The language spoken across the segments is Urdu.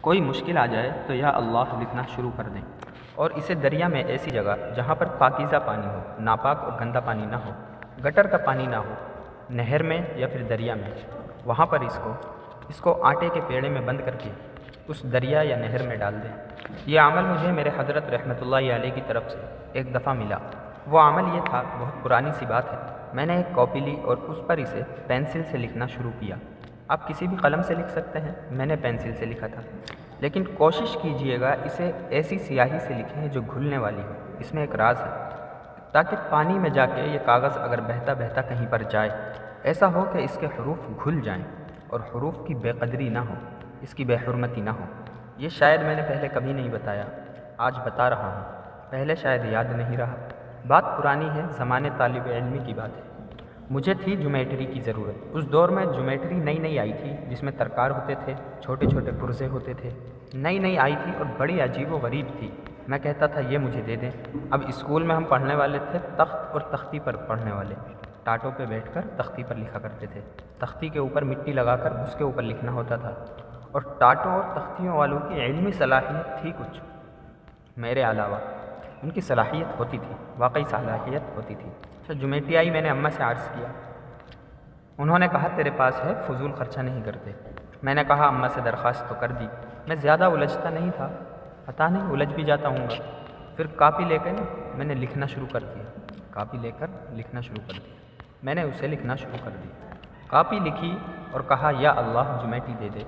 کوئی مشکل آ جائے تو یا اللہ لکھنا شروع کر دیں، اور اسے دریا میں ایسی جگہ جہاں پر پاکیزہ پانی ہو، ناپاک اور گندا پانی نہ ہو، گٹر کا پانی نہ ہو، نہر میں یا پھر دریا میں، وہاں پر اس کو آٹے کے پیڑے میں بند کر کے اس دریا یا نہر میں ڈال دیں۔ یہ عمل مجھے میرے حضرت رحمۃ اللہ علیہ کی طرف سے ایک دفعہ ملا۔ وہ عمل یہ تھا، بہت پرانی سی بات ہے، میں نے ایک کاپی لی اور اس پر اسے پینسل سے لکھنا شروع کیا۔ آپ کسی بھی قلم سے لکھ سکتے ہیں، میں نے پینسل سے لکھا تھا، لیکن کوشش کیجئے گا اسے ایسی سیاہی سے لکھیں جو گھلنے والی ہو۔ اس میں ایک راز ہے، تاکہ پانی میں جا کے یہ کاغذ اگر بہتا بہتا کہیں پر جائے، ایسا ہو کہ اس کے حروف گھل جائیں اور حروف کی بے قدری نہ ہو، اس کی بے حرمتی نہ ہو۔ یہ شاید میں نے پہلے کبھی نہیں بتایا، آج بتا رہا ہوں، پہلے شاید یاد نہیں رہا۔ بات پرانی ہے، زمانے طالب علمی کی بات ہے۔ مجھے تھی جیومیٹری کی ضرورت۔ اس دور میں جیومیٹری نئی آئی تھی، جس میں ترکار ہوتے تھے، چھوٹے چھوٹے پرزے ہوتے تھے، نئی آئی تھی اور بڑی عجیب و غریب تھی۔ میں کہتا تھا یہ مجھے دے دیں۔ اب اسکول میں ہم پڑھنے والے تھے تخت اور تختی پر پڑھنے والے، ٹاٹوں پہ بیٹھ کر تختی پر لکھا کرتے تھے، تختی کے اوپر مٹی لگا کر اس کے اوپر لکھنا ہوتا تھا، اور ٹاٹوں اور تختیوں والوں کی علمی صلاحیت تھی کچھ، میرے علاوہ ان کی صلاحیت ہوتی تھی، واقعی صلاحیت ہوتی تھی۔ جیومیٹری آئی، میں نے اماں سے عرض کیا، انہوں نے کہا تیرے پاس ہے، فضول خرچہ نہیں کرتے۔ میں نے کہا اماں سے درخواست تو کر دی، میں زیادہ الجھتا نہیں تھا، پتہ نہیں الجھ بھی جاتا ہوں گا۔ پھر کاپی لے کر میں نے لکھنا شروع کر دیا، کاپی لے کر لکھنا شروع کر دیا، میں نے اسے لکھنا شروع کر دیا۔ کاپی لکھی اور کہا یا اللہ جیومیٹری دے دے،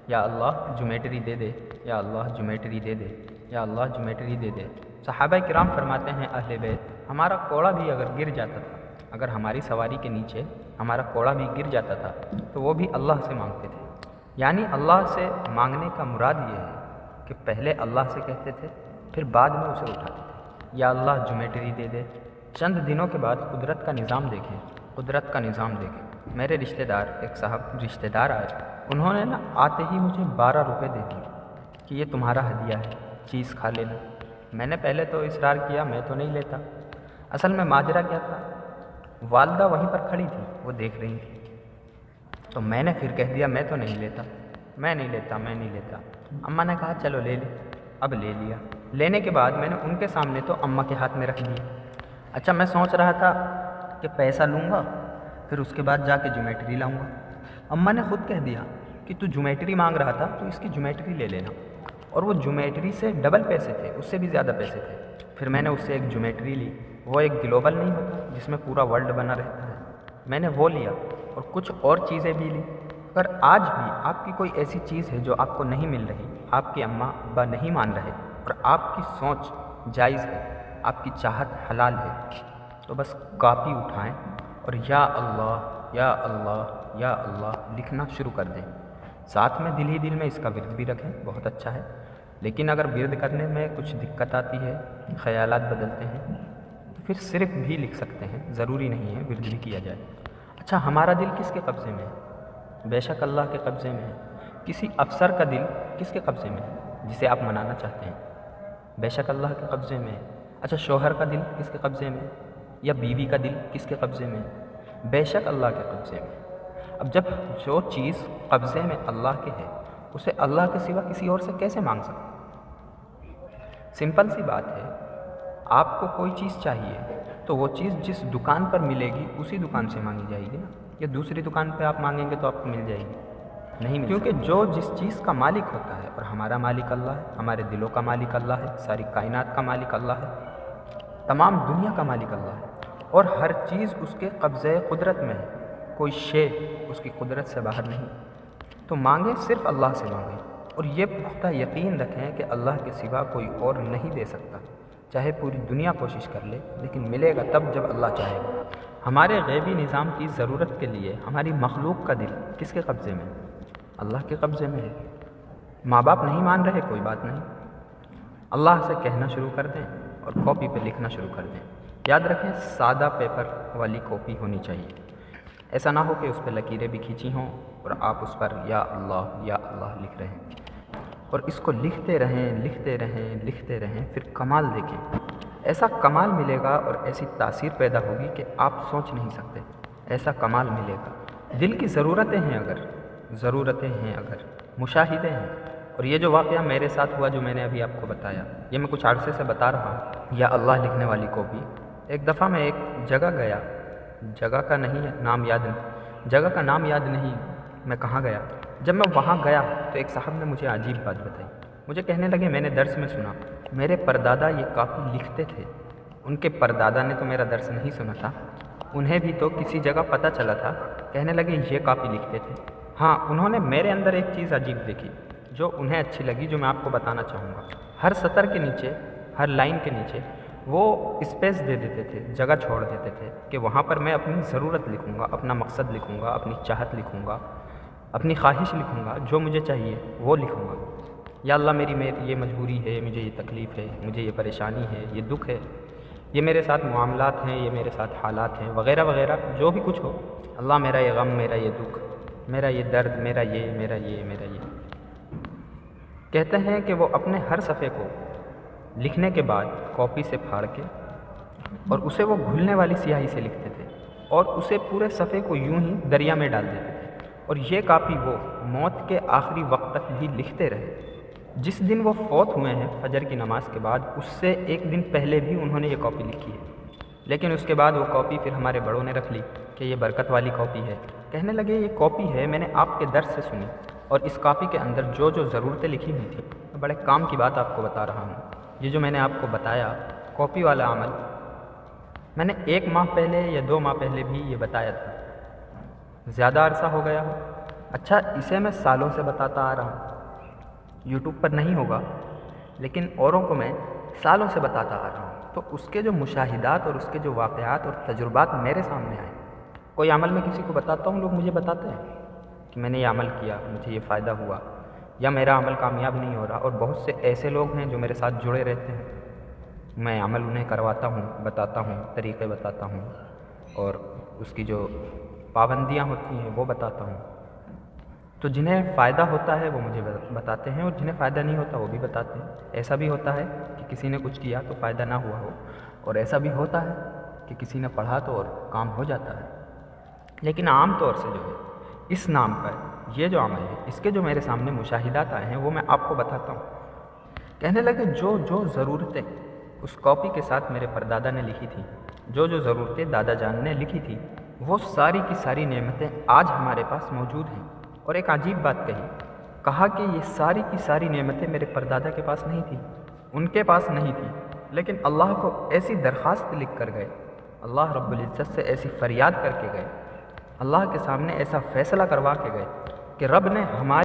یا اللہ جیومیٹری دے دے، یا اللہ جیومیٹری دے دے، یا اللہ جیومیٹری دے دے۔ صحابہ کرام فرماتے ہیں اہل بیت، ہمارا کوڑا بھی اگر گر جاتا تھا، اگر ہماری سواری کے نیچے ہمارا کوڑا بھی گر جاتا تھا تو وہ بھی اللہ سے مانگتے تھے۔ یعنی اللہ سے مانگنے کا مراد یہ ہے کہ پہلے اللہ سے کہتے تھے، پھر بعد میں اسے اٹھاتے تھے، یا اللہ جیومیٹری دے دے۔ چند دنوں کے بعد قدرت کا نظام دیکھیں، قدرت کا نظام دیکھیں۔ میرے رشتہ دار، ایک صاحب رشتہ دار آئے، انہوں نے آتے ہی مجھے 12 روپے دے دیے کہ یہ تمہارا ہدیہ ہے، چیز کھا لینا۔ میں نے پہلے تو اصرار کیا، میں تو نہیں لیتا۔ اصل میں ماجرا کیا تھا، والدہ وہیں پر کھڑی تھی، وہ دیکھ رہی تھی، تو میں نے پھر کہہ دیا میں تو نہیں لیتا، میں نہیں لیتا۔ اماں نے کہا چلو لے لے، اب لے لیا۔ لینے کے بعد میں نے ان کے سامنے تو اماں کے ہاتھ میں رکھ دیا۔ اچھا، میں سوچ رہا تھا کہ پیسہ لوں گا، پھر اس کے بعد جا کے جیومیٹری لاؤں گا۔ اماں نے خود کہہ دیا کہ تو جیومیٹری مانگ رہا تھا تو اس کی جیومیٹری لے لینا، اور وہ جیومیٹری سے ڈبل پیسے تھے، اس سے بھی زیادہ پیسے تھے۔ پھر میں نے اس سے ایک جیومیٹری لی، وہ ایک گلوبل نہیں ہوتا جس میں پورا ورلڈ بنا رہتا ہے، میں نے وہ لیا، اور کچھ اور چیزیں بھی لی۔ اگر آج بھی آپ کی کوئی ایسی چیز ہے جو آپ کو نہیں مل رہی، آپ کے اماں ابا نہیں مان رہے، اور آپ کی سوچ جائز ہے، آپ کی چاہت حلال ہے، تو بس کاپی اٹھائیں اور یا اللہ یا اللہ یا اللہ لکھنا شروع کر دیں۔ ساتھ میں دل ہی دل میں اس کا ورد بھی رکھیں، بہت اچھا ہے، لیکن اگر ورد کرنے میں کچھ دقت آتی ہے، خیالات بدلتے ہیں، تو پھر صرف بھی لکھ سکتے ہیں، ضروری نہیں ہے ورد بھی کیا جائے۔ اچھا، ہمارا دل کس کے قبضے میں ہے؟ بے شک اللہ کے قبضے میں ہے۔ کسی افسر کا دل کس کے قبضے میں ہے جسے آپ منانا چاہتے ہیں؟ بے شک اللہ کے قبضے میں ہے۔ اچھا، شوہر کا دل کس کے قبضے میں ہے؟ یا بیوی کا دل کس کے قبضے میں ہے؟ بے شک اللہ کے قبضے میں ہے۔ اب جب جو چیز قبضے میں اللہ کے ہے، اسے اللہ کے سوا کسی اور سے کیسے مانگ سکتے؟ سمپل سی بات ہے، آپ کو کوئی چیز چاہیے تو وہ چیز جس دکان پر ملے گی اسی دکان سے مانگی جائے گی نا، یا دوسری دکان پہ آپ مانگیں گے تو آپ کو مل جائے گی؟ نہیں مل، کیونکہ جو جس چیز کا مالک ہوتا ہے، اور ہمارا مالک اللہ ہے، ہمارے دلوں کا مالک اللہ ہے، ساری کائنات کا مالک اللہ ہے، تمام دنیا کا مالک اللہ ہے، اور ہر چیز اس کے قبضے قدرت میں ہے، کوئی شے اس کی قدرت سے باہر نہیں۔ تو مانگیں، صرف اللہ سے مانگیں، اور یہ پختہ یقین رکھیں کہ اللہ کے سوا کوئی اور نہیں دے سکتا، چاہے پوری دنیا کوشش کر لے، لیکن ملے گا تب جب اللہ چاہے گا۔ ہمارے غیبی نظام کی ضرورت کے لیے ہماری مخلوق کا دل کس کے قبضے میں ہے؟ اللہ کے قبضے میں ہے۔ ماں باپ نہیں مان رہے، کوئی بات نہیں، اللہ سے کہنا شروع کر دیں اور کاپی پہ لکھنا شروع کر دیں۔ یاد رکھیں، سادہ پیپر والی کاپی ہونی چاہیے، ایسا نہ ہو کہ اس پہ لکیریں بھی کھینچی ہوں اور آپ اس پر یا اللہ لکھ رہے ہیں، اور اس کو لکھتے رہیں، پھر کمال دیکھیں، ایسا کمال ملے گا اور ایسی تاثیر پیدا ہوگی کہ آپ سوچ نہیں سکتے، ایسا کمال ملے گا۔ دل کی ضرورتیں ہیں اگر مشاہدے ہیں اور یہ جو واقعہ میرے ساتھ ہوا جو میں نے ابھی آپ کو بتایا، یہ میں کچھ عرصے سے بتا رہا ہوں۔ یا اللہ لکھنے والی کاپی، ایک دفعہ میں ایک جگہ گیا، جگہ کا نام یاد نہیں میں کہاں گیا۔ جب میں وہاں گیا تو ایک صاحب نے مجھے عجیب بات بتائی۔ مجھے کہنے لگے میں نے درس میں سنا میرے پردادا یہ کاپی لکھتے تھے۔ ان کے پردادا نے تو میرا درس نہیں سنا تھا، انہیں بھی تو کسی جگہ پتہ چلا تھا۔ کہنے لگے یہ کاپی لکھتے تھے۔ ہاں، انہوں نے میرے اندر ایک چیز عجیب دیکھی جو انہیں اچھی لگی، جو میں آپ کو بتانا چاہوں گا۔ ہر سطر کے نیچے، ہر لائن کے نیچے وہ اسپیس دے دیتے تھے، جگہ چھوڑ دیتے تھے کہ وہاں پر میں اپنی ضرورت لکھوں گا، اپنا مقصد لکھوں گا، اپنی چاہت لکھوں گا، اپنی خواہش لکھوں گا، جو مجھے چاہیے وہ لکھوں گا۔ یا اللہ میری یہ مجبوری ہے، مجھے یہ تکلیف ہے، مجھے یہ پریشانی ہے، یہ دکھ ہے، یہ میرے ساتھ معاملات ہیں، یہ میرے ساتھ حالات ہیں، وغیرہ وغیرہ، جو بھی کچھ ہو۔ اللہ میرا یہ غم، میرا یہ دکھ، میرا یہ درد، میرا یہ کہتے ہیں کہ وہ اپنے ہر صفحے کو لکھنے کے بعد کاپی سے پھاڑ کے اور اسے وہ گھلنے والی سیاہی سے لکھتے تھے اور اسے پورے صفحے کو یوں ہی دریا میں ڈال دیتے تھے، اور یہ کاپی وہ موت کے آخری وقت تک بھی لکھتے رہے۔ جس دن وہ فوت ہوئے ہیں فجر کی نماز کے بعد، اس سے ایک دن پہلے بھی انہوں نے یہ کاپی لکھی ہے، لیکن اس کے بعد وہ کاپی پھر ہمارے بڑوں نے رکھ لی کہ یہ برکت والی کاپی ہے۔ کہنے لگے یہ کاپی ہے، میں نے آپ کے درس سے سنی، اور اس کاپی کے اندر جو ضرورتیں لکھی ہوئی تھیں، بڑے کام کی بات آپ کو بتا رہا ہوں۔ یہ جو میں نے آپ کو بتایا کاپی والا عمل، میں نے 1 ماہ پہلے یا 2 ماہ پہلے بھی یہ بتایا تھا، زیادہ عرصہ ہو گیا ہو۔ اچھا، اسے میں سالوں سے بتاتا آ رہا ہوں، یوٹیوب پر نہیں ہوگا، لیکن اوروں کو میں سالوں سے بتاتا آ رہا ہوں، تو اس کے جو مشاہدات اور اس کے جو واقعات اور تجربات میرے سامنے آئے۔ کوئی عمل میں کسی کو بتاتا ہوں، لوگ مجھے بتاتے ہیں کہ میں نے یہ عمل کیا، مجھے یہ فائدہ ہوا، یا میرا عمل کامیاب نہیں ہو رہا، اور بہت سے ایسے لوگ ہیں جو میرے ساتھ جڑے رہتے ہیں، میں عمل انہیں کرواتا ہوں، بتاتا ہوں، طریقے بتاتا ہوں، اور اس کی جو پابندیاں ہوتی ہیں وہ بتاتا ہوں۔ تو جنہیں فائدہ ہوتا ہے وہ مجھے بتاتے ہیں، اور جنہیں فائدہ نہیں ہوتا وہ بھی بتاتے ہیں۔ ایسا بھی ہوتا ہے کہ کسی نے کچھ کیا تو فائدہ نہ ہوا ہو، اور ایسا بھی ہوتا ہے کہ کسی نے پڑھا تو اور کام ہو جاتا ہے۔ لیکن عام طور سے جو ہے اس نام پر یہ جو عمل ہے، اس کے جو میرے سامنے مشاہدات آئے ہیں وہ میں آپ کو بتاتا ہوں۔ کہنے لگے جو ضرورتیں اس کاپی کے ساتھ میرے پردادا نے لکھی تھیں، جو ضرورتیں دادا جان نے لکھی تھی، وہ ساری کی ساری نعمتیں آج ہمارے پاس موجود ہیں۔ اور ایک عجیب بات کہا کہ یہ ساری کی ساری نعمتیں میرے پردادا کے پاس نہیں تھیں، ان کے پاس نہیں تھیں، لیکن اللہ کو ایسی درخواست لکھ کر گئے، اللہ رب العزت سے ایسی فریاد کر کے گئے، اللہ کے سامنے ایسا فیصلہ کروا کے گئے کہ رب نے ہمارے